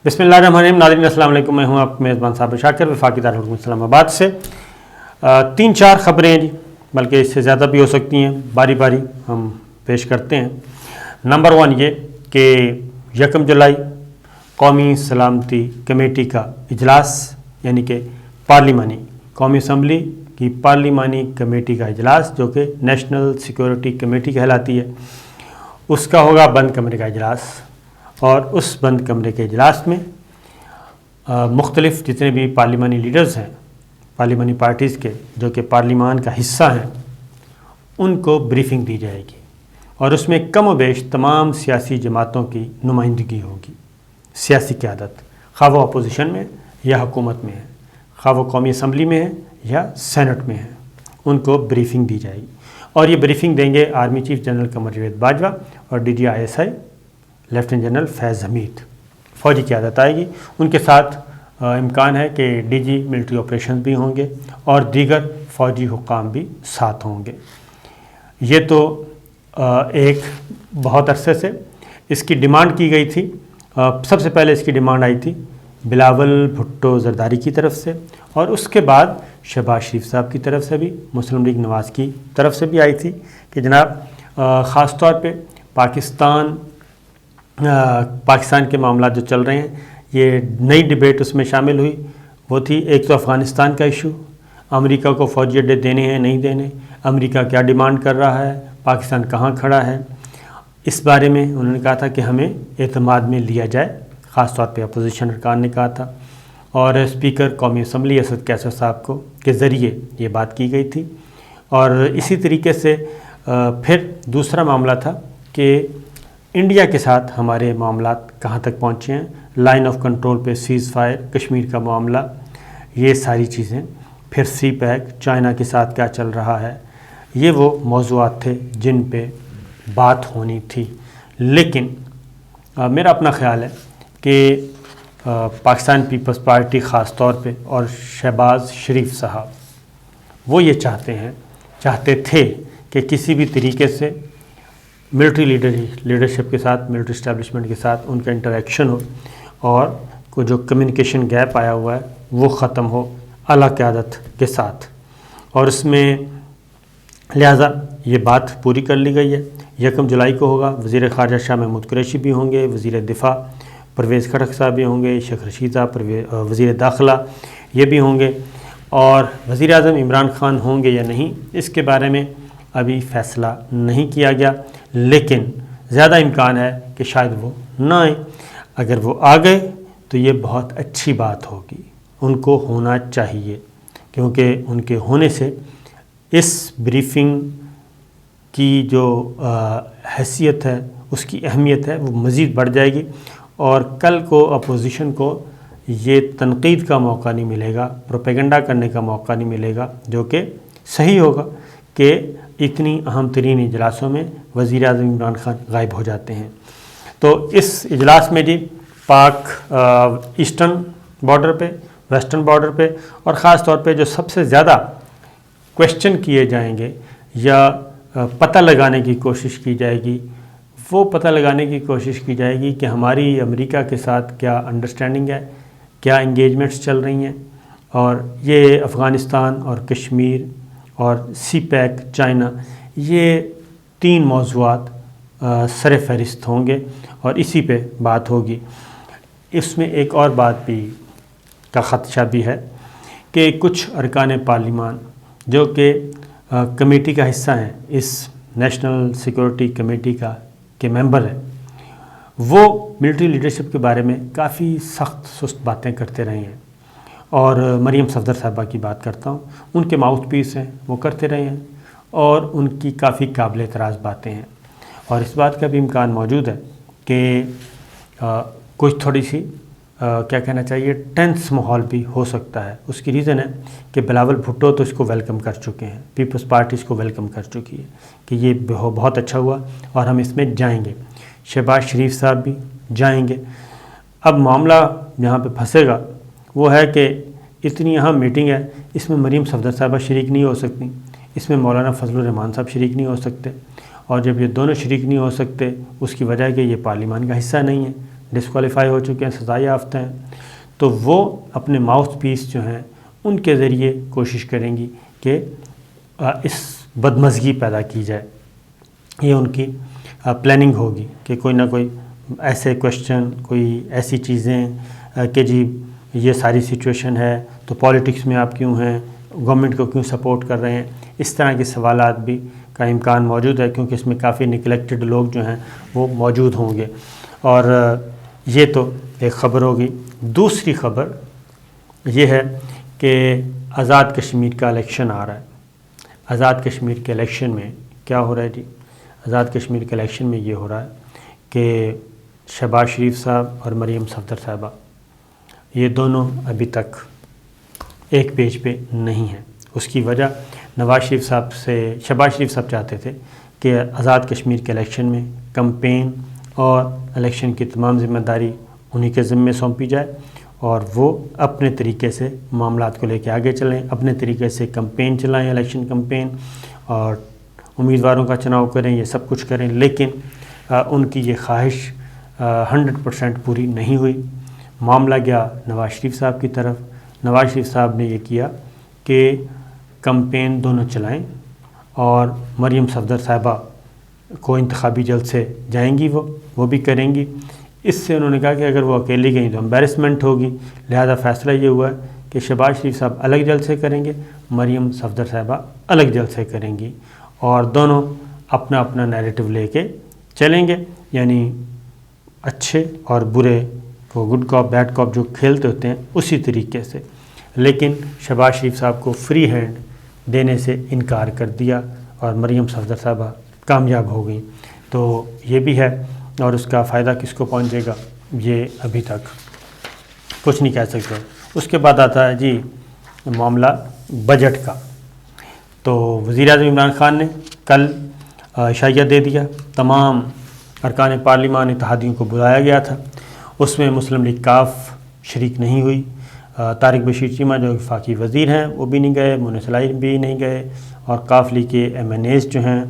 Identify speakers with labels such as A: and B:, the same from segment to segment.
A: بسم اللہ الرحمن الرحیم. ناظرین السلام علیکم. میں ہوں آپ میزبان صاحب شاکر وفاقی دارالعلوم اسلام آباد سے. 3-4 خبریں ہیں جی، بلکہ اس سے زیادہ بھی ہو سکتی ہیں، باری باری ہم پیش کرتے ہیں. نمبر 1 یہ کہ 1 جولائی قومی سلامتی کمیٹی کا اجلاس، یعنی کہ پارلیمانی قومی اسمبلی کی پارلیمانی کمیٹی کا اجلاس جو کہ نیشنل سیکورٹی کمیٹی کہلاتی ہے، اس کا ہوگا بند کمرے کا اجلاس. اور اس بند کمرے کے اجلاس میں مختلف جتنے بھی پارلیمانی لیڈرز ہیں پارلیمانی پارٹیز کے جو کہ پارلیمان کا حصہ ہیں، ان کو بریفنگ دی جائے گی. اور اس میں کم و بیش تمام سیاسی جماعتوں کی نمائندگی ہوگی. سیاسی قیادت خواہ وہ اپوزیشن میں یا حکومت میں ہے، خواہ وہ قومی اسمبلی میں ہے یا سینٹ میں ہے، ان کو بریفنگ دی جائے گی. اور یہ بریفنگ دیں گے army chief general Qamar Javed Bajwa اور DGI لیفٹیننٹ جنرل فیض حمید. فوجی قیادت آئے گی. ان کے ساتھ امکان ہے کہ DG ملٹری آپریشن بھی ہوں گے اور دیگر فوجی حکام بھی ساتھ ہوں گے. یہ تو ایک بہت عرصے سے اس کی ڈیمانڈ کی گئی تھی. سب سے پہلے اس کی ڈیمانڈ آئی تھی بلاول بھٹو زرداری کی طرف سے، اور اس کے بعد شہباز شریف صاحب کی طرف سے بھی، مسلم لیگ نواز کی طرف سے بھی آئی تھی کہ جناب خاص طور پہ پاکستان کے معاملات جو چل رہے ہیں، یہ نئی ڈیبیٹ اس میں شامل ہوئی. وہ تھی ایک تو افغانستان کا ایشو، امریکہ کو فوجی اڈے دینے ہیں نہیں دینے، امریکہ کیا ڈیمانڈ کر رہا ہے، پاکستان کہاں کھڑا ہے. اس بارے میں انہوں نے کہا تھا کہ ہمیں اعتماد میں لیا جائے، خاص طور پہ اپوزیشن ارکان نے کہا تھا. اور اسپیکر قومی اسمبلی اسد کیسر صاحب کے ذریعے یہ بات کی گئی تھی. اور اسی طریقے سے پھر دوسرا معاملہ تھا کہ انڈیا کے ساتھ ہمارے معاملات کہاں تک پہنچے ہیں، لائن آف کنٹرول پہ سیز فائر، کشمیر کا معاملہ، یہ ساری چیزیں. پھر سی پیک، چائنا کے ساتھ کیا چل رہا ہے. یہ وہ موضوعات تھے جن پہ بات ہونی تھی. لیکن میرا اپنا خیال ہے کہ پاکستان پیپلز پارٹی خاص طور پہ اور شہباز شریف صاحب وہ یہ چاہتے تھے کہ کسی بھی طریقے سے ملٹری لیڈرشپ کے ساتھ، ملٹری اسٹیبلشمنٹ کے ساتھ ان کا انٹریکشن ہو اور جو کمیونیکیشن گیپ آیا ہوا ہے وہ ختم ہو اعلیٰ قیادت کے ساتھ. اور اس میں لہٰذا یہ بات پوری کر لی گئی ہے. 1 جولائی کو ہوگا. وزیر خارجہ شاہ محمود قریشی بھی ہوں گے، وزیر دفاع پرویز خٹک صاحب بھی ہوں گے، شیخ رشید صاحب وزیر داخلہ یہ بھی ہوں گے. اور وزیر اعظم عمران خان ہوں گے یا نہیں، اس کے بارے میں ابھی فیصلہ نہیں کیا گیا، لیکن زیادہ امکان ہے کہ شاید وہ نہ آئیں. اگر وہ آ گئے تو یہ بہت اچھی بات ہوگی، ان کو ہونا چاہیے، کیونکہ ان کے ہونے سے اس بریفنگ کی جو حیثیت ہے، اس کی اہمیت ہے، وہ مزید بڑھ جائے گی. اور کل کو اپوزیشن کو یہ تنقید کا موقع نہیں ملے گا، پروپیگنڈا کرنے کا موقع نہیں ملے گا، جو کہ صحیح ہوگا کہ اتنی اہم ترین اجلاسوں میں وزیر اعظم عمران خان غائب ہو جاتے ہیں. تو اس اجلاس میں جی پاک ایسٹرن بارڈر پہ، ویسٹرن بارڈر پہ، اور خاص طور پہ جو سب سے زیادہ کویشچن کیے جائیں گے یا پتہ لگانے کی کوشش کی جائے گی، وہ پتہ لگانے کی کوشش کی جائے گی کہ ہماری امریکہ کے ساتھ کیا انڈرسٹینڈنگ ہے، کیا انگیجمنٹس چل رہی ہیں. اور یہ افغانستان اور کشمیر اور سی پیک، چائنا، یہ 3 موضوعات سر فہرست ہوں گے اور اسی پہ بات ہوگی. اس میں ایک اور بات بھی کا خدشہ بھی ہے کہ کچھ ارکان پارلیمان جو کہ کمیٹی کا حصہ ہیں، اس نیشنل سیکورٹی کمیٹی کے ممبر ہیں، وہ ملٹری لیڈرشپ کے بارے میں کافی سخت سست باتیں کرتے رہے ہیں. اور مریم صفدر صاحبہ کی بات کرتا ہوں، ان کے ماؤتھ پیس ہیں، وہ کرتے رہے ہیں اور ان کی کافی قابل اعتراض باتیں ہیں. اور اس بات کا بھی امکان موجود ہے کہ کچھ تھوڑی سی کیا کہنا چاہیے ٹینس ماحول بھی ہو سکتا ہے. اس کی ریزن ہے کہ بلاول بھٹو تو اس کو ویلکم کر چکے ہیں، پیپلز پارٹی اس کو ویلکم کر چکی ہے کہ یہ بہت اچھا ہوا اور ہم اس میں جائیں گے. شہباز شریف صاحب بھی جائیں گے. اب معاملہ یہاں پہ پھنسے گا وہ ہے کہ اتنی اہم میٹنگ ہے، اس میں مریم صفدر صاحبہ شریک نہیں ہو سکتی، اس میں مولانا فضل الرحمان صاحب شریک نہیں ہو سکتے. اور جب یہ دونوں شریک نہیں ہو سکتے، اس کی وجہ ہے کہ یہ پارلیمان کا حصہ نہیں ہے، ڈسکوالیفائی ہو چکے ہیں، سزا یافتہ ہیں، تو وہ اپنے ماؤتھ پیس جو ہیں ان کے ذریعے کوشش کریں گی کہ اس بدمزگی پیدا کی جائے. یہ ان کی پلاننگ ہوگی کہ کوئی نہ کوئی ایسے کوشچن، کوئی ایسی چیزیں کہ جی یہ ساری سچویشن ہے تو پالیٹکس میں آپ کیوں ہیں، گورنمنٹ کو کیوں سپورٹ کر رہے ہیں، اس طرح کے سوالات بھی کا امکان موجود ہے، کیونکہ اس میں کافی نگلیکٹڈ لوگ جو ہیں وہ موجود ہوں گے. اور یہ تو ایک خبر ہوگی. دوسری خبر یہ ہے کہ آزاد کشمیر کا الیکشن آ رہا ہے. آزاد کشمیر کے الیکشن میں کیا ہو رہا ہے جی؟ آزاد کشمیر کے الیکشن میں یہ ہو رہا ہے کہ شہباز شریف صاحب اور مریم صفدر صاحبہ یہ دونوں ابھی تک ایک پیج پہ نہیں ہیں. اس کی وجہ شہباز شریف صاحب چاہتے تھے کہ آزاد کشمیر کے الیکشن میں کمپین اور الیکشن کی تمام ذمہ داری انہی کے ذمے سونپی جائے اور وہ اپنے طریقے سے معاملات کو لے کے آگے چلیں، اپنے طریقے سے کمپین چلائیں، الیکشن کمپین، اور امیدواروں کا چناؤ کریں، یہ سب کچھ کریں. لیکن ان کی یہ خواہش 100% پوری نہیں ہوئی. معاملہ گیا نواز شریف صاحب کی طرف. نواز شریف صاحب نے یہ کیا کہ کمپین دونوں چلائیں اور مریم صفدر صاحبہ کو انتخابی جلسے جائیں گی، وہ بھی کریں گی. اس سے انہوں نے کہا کہ اگر وہ اکیلی گئیں تو امبیرسمنٹ ہوگی، لہذا فیصلہ یہ ہوا ہے کہ شہباز شریف صاحب الگ جلسے کریں گے، مریم صفدر صاحبہ الگ جلسے کریں گی، اور دونوں اپنا اپنا نیریٹو لے کے چلیں گے. یعنی اچھے اور برے کو گڈ کاپ بیڈ کاپ جو کھیلتے ہوتے ہیں اسی طریقے سے. لیکن شہباز شریف صاحب کو فری ہینڈ دینے سے انکار کر دیا اور مریم صفدر صاحبہ کامیاب ہو گئیں. تو یہ بھی ہے، اور اس کا فائدہ کس کو پہنچے گا یہ ابھی تک کچھ نہیں کہہ سکتے. اس کے بعد آتا ہے جی معاملہ بجٹ کا. تو وزیر اعظم عمران خان نے کل شائعہ دے دیا، تمام ارکان پارلیمان اتحادیوں کو بلایا گیا تھا. اس میں مسلم لیگ کاف شریک نہیں ہوئی. طارق بشیر چیمہ جو وفاقی وزیر ہیں وہ بھی نہیں گئے، مونس صلاحی بھی نہیں گئے، اور کاف لیگ کے MNAs جو ہیں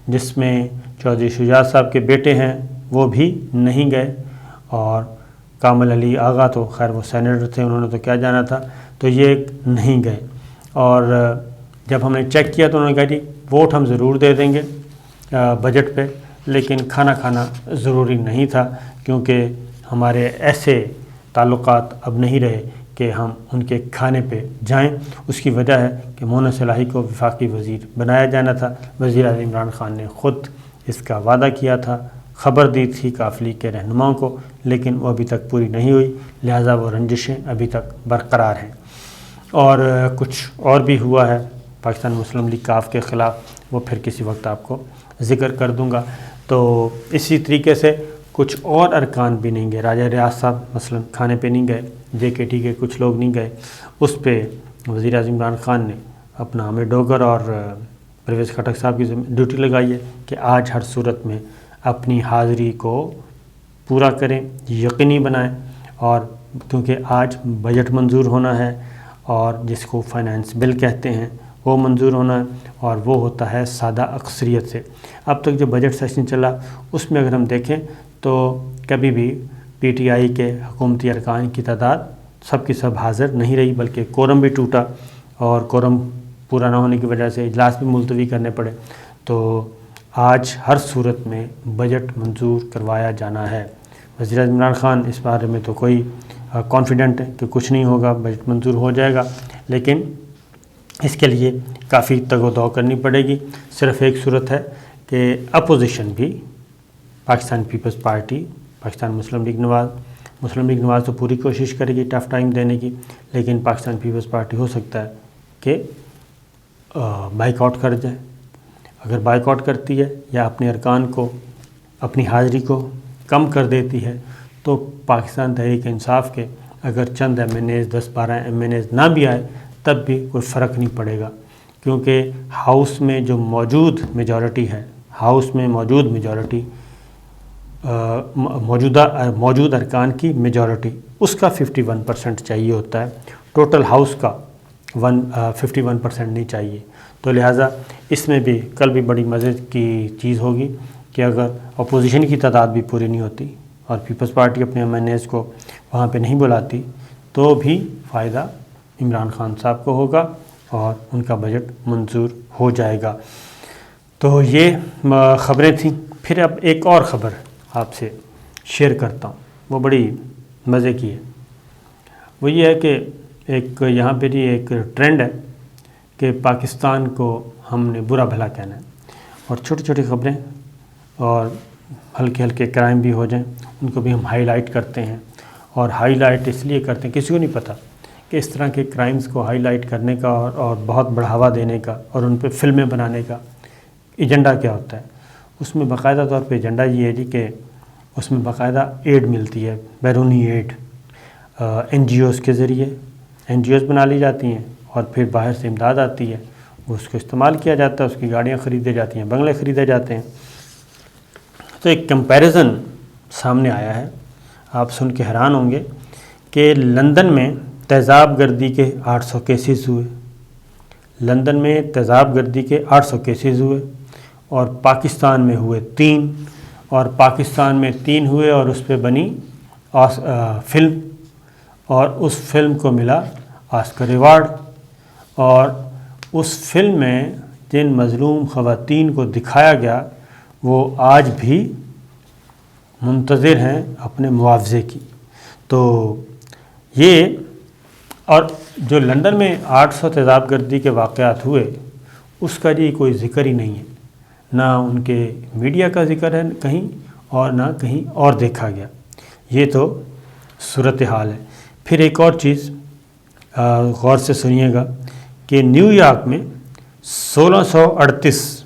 A: جس میں چودھری شجاعت صاحب کے بیٹے ہیں وہ بھی نہیں گئے، اور کامل علی آغا تو خیر وہ سینیٹر تھے، انہوں نے تو کیا جانا تھا، تو یہ نہیں گئے. اور جب ہم نے چیک کیا تو انہوں نے کہا جی ووٹ ہم ضرور دے دیں گے بجٹ پہ، لیکن کھانا کھانا ضروری نہیں تھا، کیونکہ ہمارے ایسے تعلقات اب نہیں رہے کہ ہم ان کے کھانے پہ جائیں. اس کی وجہ ہے کہ مونس صلاحی کو وفاقی وزیر بنایا جانا تھا. وزیر اعظم عمران خان نے خود اس کا وعدہ کیا تھا، خبر دی تھی کاف لیگ کے رہنماؤں کو، لیکن وہ ابھی تک پوری نہیں ہوئی، لہٰذا وہ رنجشیں ابھی تک برقرار ہیں. اور کچھ اور بھی ہوا ہے پاکستان مسلم لیگ کاف کے خلاف، وہ پھر کسی وقت آپ کو ذکر کر دوں گا. تو اسی طریقے سے کچھ اور ارکان بھی نہیں گئے. راجہ ریاض صاحب مثلا کھانے پہ نہیں گئے، JKT کے کچھ لوگ نہیں گئے. اس پہ وزیر اعظم عمران خان نے اپنا عامر ڈوگر اور پرویز خٹک صاحب کی ڈیوٹی لگائی ہے کہ آج ہر صورت میں اپنی حاضری کو پورا کریں، یقینی بنائیں. اور کیونکہ آج بجٹ منظور ہونا ہے، اور جس کو فائنانس بل کہتے ہیں وہ منظور ہونا ہے، اور وہ ہوتا ہے سادہ اکثریت سے. اب تک جو بجٹ سیشن چلا اس میں اگر ہم دیکھیں تو کبھی بھی PTI کے حکومتی ارکان کی تعداد سب کی سب حاضر نہیں رہی، بلکہ کورم بھی ٹوٹا، اور کورم پورا نہ ہونے کی وجہ سے اجلاس بھی ملتوی کرنے پڑے. تو آج ہر صورت میں بجٹ منظور کروایا جانا ہے. وزیر اعظم عمران خان اس بارے میں تو کوئی کانفیڈنٹ ہے کہ کچھ نہیں ہوگا، بجٹ منظور ہو جائے گا، لیکن اس کے لیے کافی تگ و دو کرنی پڑے گی. صرف ایک صورت ہے کہ اپوزیشن بھی پاکستان پیپلز پارٹی، پاکستان مسلم لیگ نواز تو پوری کوشش کرے گی ٹف ٹائم دینے کی، لیکن پاکستان پیپلز پارٹی ہو سکتا ہے کہ بائیک آؤٹ کر جائے. اگر بائیک آؤٹ کرتی ہے یا اپنے ارکان کو، اپنی حاضری کو کم کر دیتی ہے، تو پاکستان تحریک انصاف کے اگر چند MNAs 10-12 MNAs نہ بھی آئے تب بھی کوئی فرق نہیں پڑے گا، کیونکہ ہاؤس میں جو موجود میجورٹی ہے، ہاؤس میں موجود میجورٹی موجود ارکان کی میجورٹی اس کا 51% چاہیے ہوتا ہے، ٹوٹل ہاؤس کا 51% نہیں چاہیے. تو لہٰذا اس میں بھی کل بھی بڑی مزے کی چیز ہوگی کہ اگر اپوزیشن کی تعداد بھی پوری نہیں ہوتی اور پیپلز پارٹی اپنے MNAs کو وہاں پہ نہیں بلاتی تو بھی فائدہ عمران خان صاحب کو ہوگا اور ان کا بجٹ منظور ہو جائے گا۔ تو یہ خبریں تھیں۔ پھر اب ایک اور خبر آپ سے شیئر کرتا ہوں، وہ بڑی مزے کی ہے۔ وہ یہ ہے کہ ایک یہاں پہ یہ ایک ٹرینڈ ہے کہ پاکستان کو ہم نے برا بھلا کہنا ہے، اور چھوٹی چھوٹی خبریں اور ہلکے ہلکے کرائم بھی ہو جائیں ان کو بھی ہم ہائی لائٹ کرتے ہیں، اور ہائی لائٹ اس لیے کرتے ہیں، کسی کو نہیں پتہ کہ اس طرح کے کرائمز کو ہائی لائٹ کرنے کا اور بہت بڑھاوا دینے کا اور ان پہ فلمیں بنانے کا ایجنڈا کیا ہوتا ہے۔ اس میں باقاعدہ طور پہ ایجنڈا یہ ہے جی کہ اس میں باقاعدہ ایڈ ملتی ہے، بیرونی ایڈ NGOs کے ذریعے NGOs بنا لی جاتی ہیں، اور پھر باہر سے امداد آتی ہے، اس کو استعمال کیا جاتا ہے، اس کی گاڑیاں خریدے جاتی ہیں، بنگلے خریدے جاتے ہیں۔ تو ایک کمپیریزن سامنے آیا ہے، آپ سن کے حیران ہوں گے کہ لندن میں تیزاب گردی کے 800 کیسز ہوئے، لندن میں تیزاب گردی کے 800 کیسز ہوئے، اور پاکستان میں ہوئے 3، اور پاکستان میں 3 ہوئے اور اس پہ بنی فلم، اور اس فلم کو ملا آسکر ایوارڈ، اور اس فلم میں جن مظلوم خواتین کو دکھایا گیا وہ آج بھی منتظر ہیں اپنے معاوضے کی۔ تو یہ، اور جو لندن میں 800 تیزاب گردی کے واقعات ہوئے اس کا جی کوئی ذکر ہی نہیں ہے، نہ ان کے میڈیا کا ذکر ہے کہیں، اور نہ کہیں اور دیکھا گیا۔ یہ تو صورتحال ہے۔ پھر ایک اور چیز غور سے سنیے گا کہ نیو یارک میں 1638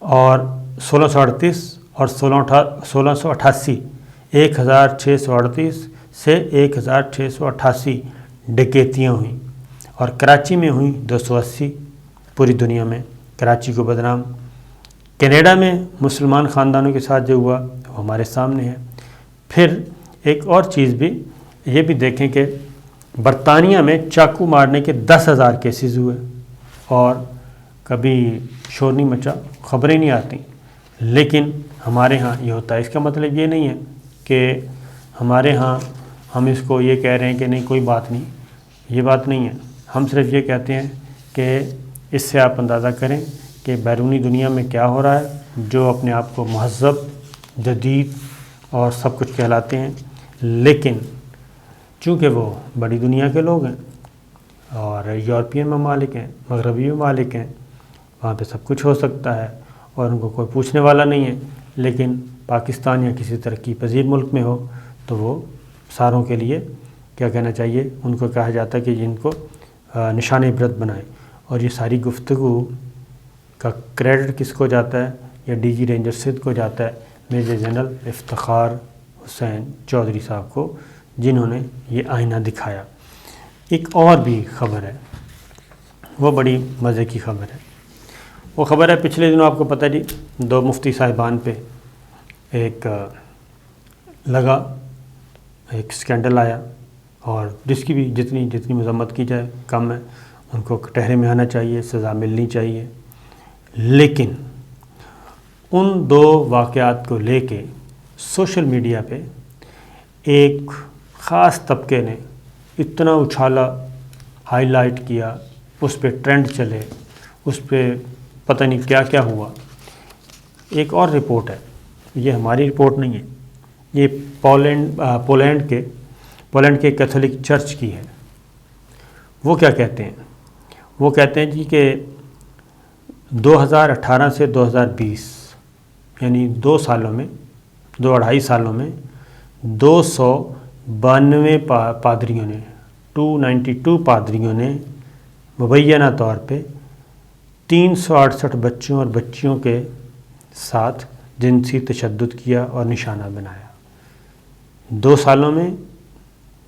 A: اور 1688 1638 سے 1688 ڈکیتیاں ہوئیں، اور کراچی میں ہوئیں 280، پوری دنیا میں کراچی کو بدنام۔ کینیڈا میں مسلمان خاندانوں کے ساتھ جو ہوا وہ ہمارے سامنے ہے۔ پھر ایک اور چیز بھی یہ بھی دیکھیں کہ برطانیہ میں چاقو مارنے کے 10,000 کیسز ہوئے، اور کبھی شور نہیں مچا، خبریں نہیں آتی، لیکن ہمارے ہاں یہ ہوتا ہے۔ اس کا مطلب یہ نہیں ہے کہ ہمارے ہاں ہم اس کو یہ کہہ رہے ہیں کہ نہیں کوئی بات نہیں، یہ بات نہیں ہے۔ ہم صرف یہ کہتے ہیں کہ اس سے آپ اندازہ کریں کہ بیرونی دنیا میں کیا ہو رہا ہے، جو اپنے آپ کو مہذب، جدید اور سب کچھ کہلاتے ہیں، لیکن چونکہ وہ بڑی دنیا کے لوگ ہیں اور یورپین ممالک ہیں، مغربی ممالک ہیں، وہاں پہ سب کچھ ہو سکتا ہے اور ان کو کوئی پوچھنے والا نہیں ہے، لیکن پاکستان یا کسی ترقی پذیر ملک میں ہو تو وہ ساروں کے لیے کیا کہنا چاہیے، ان کو کہا جاتا ہے کہ جن کو نشان عبرت بنائیں۔ اور یہ ساری گفتگو کا کریڈٹ کس کو جاتا ہے؟ یا DG رینجر سندھ کو جاتا ہے، میجر جنرل افتخار حسین چودھری صاحب کو، جنہوں نے یہ آئینہ دکھایا۔ ایک اور بھی خبر ہے، وہ بڑی مزے کی خبر ہے۔ وہ خبر ہے پچھلے دنوں آپ کو پتہ جی 2 مفتی صاحبان پہ ایک ایک سکینڈل آیا، اور جس کی بھی جتنی مذمت کی جائے کم ہے، ان کو کٹہرے میں آنا چاہیے، سزا ملنی چاہیے۔ لیکن ان 2 واقعات کو لے کے سوشل میڈیا پہ ایک خاص طبقے نے اتنا اچھالا، ہائی لائٹ کیا، اس پہ ٹرینڈ چلے، اس پہ پتہ نہیں کیا کیا ہوا۔ ایک اور رپورٹ ہے، یہ ہماری رپورٹ نہیں ہے، یہ پولینڈ کے کیتھولک چرچ کی ہے۔ وہ کیا کہتے ہیں؟ وہ کہتے ہیں جی کہ 2018 سے 2020 یعنی 2 سالوں میں، 2-2.5 سالوں میں 292 پادریوں نے 292 پادریوں نے مبینہ طور پہ 368 بچوں اور بچیوں کے ساتھ جنسی تشدد کیا اور نشانہ بنایا۔ 2 سالوں میں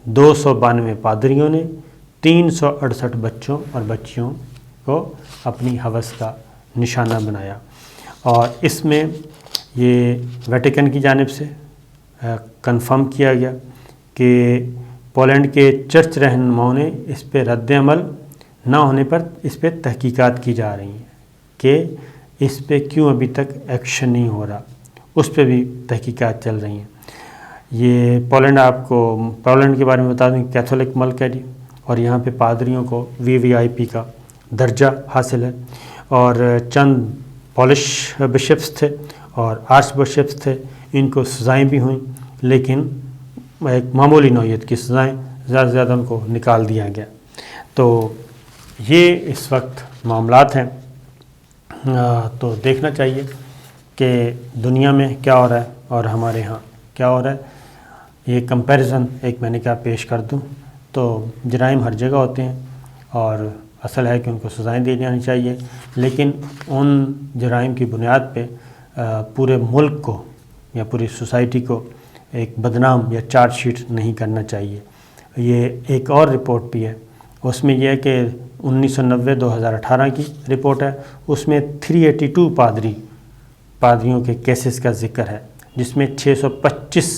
A: 292 پادریوں نے 368 بچوں اور بچیوں کو اپنی ہوس کا نشانہ بنایا، اور اس میں یہ ویٹیکن کی جانب سے کنفرم کیا گیا کہ پولینڈ کے چرچ رہنماؤں نے اس پہ رد عمل نہ ہونے پر اس پہ تحقیقات کی جا رہی ہیں کہ اس پہ کیوں ابھی تک ایکشن نہیں ہو رہا، اس پہ بھی تحقیقات چل رہی ہیں۔ یہ پولینڈ، آپ کو پولینڈ کے بارے میں بتا دیں کہ کیتھولک ملک ہے جی، اور یہاں پہ پادریوں کو VVIP کا درجہ حاصل ہے، اور چند پولش بشپس تھے اور آرچ بشپس تھے، ان کو سزائیں بھی ہوئیں، لیکن ایک معمولی نوعیت کی سزائیں، زیادہ سے زیادہ ان کو نکال دیا گیا۔ تو یہ اس وقت معاملات ہیں۔ تو دیکھنا چاہیے کہ دنیا میں کیا ہو رہا ہے اور ہمارے ہاں کیا ہو رہا ہے۔ یہ کمپیریزن ایک میں نے کہا پیش کر دوں، تو جرائم ہر جگہ ہوتے ہیں اور اصل ہے کہ ان کو سزائیں دی جانی چاہیے، لیکن ان جرائم کی بنیاد پہ پورے ملک کو یا پوری سوسائٹی کو ایک بدنام یا چارج شیٹ نہیں کرنا چاہیے۔ یہ ایک اور رپورٹ بھی ہے، اس میں یہ ہے کہ 1990-2018 کی رپورٹ ہے، اس میں 382 پادریوں کے کیسز کا ذکر ہے، جس میں 625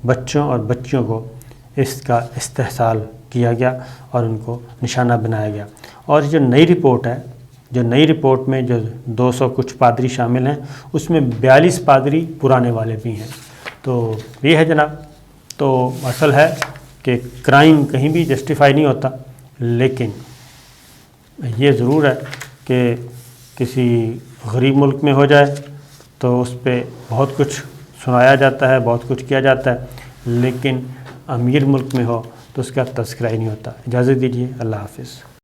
A: بچوں اور بچیوں کو اس کا استحصال کیا گیا اور ان کو نشانہ بنایا گیا۔ اور جو نئی رپورٹ ہے، جو نئی رپورٹ میں جو 200 کچھ پادری شامل ہیں، اس میں 42 پادری پرانے والے بھی ہیں۔ تو یہ ہے جناب، تو اصل ہے کہ کرائم کہیں بھی جسٹیفائی نہیں ہوتا، لیکن یہ ضرور ہے کہ کسی غریب ملک میں ہو جائے تو اس پہ بہت کچھ سنایا جاتا ہے، بہت کچھ کیا جاتا ہے، لیکن امیر ملک میں ہو تو اس کا تذکرہ ہی نہیں ہوتا۔ اجازت دیجیے، اللہ حافظ۔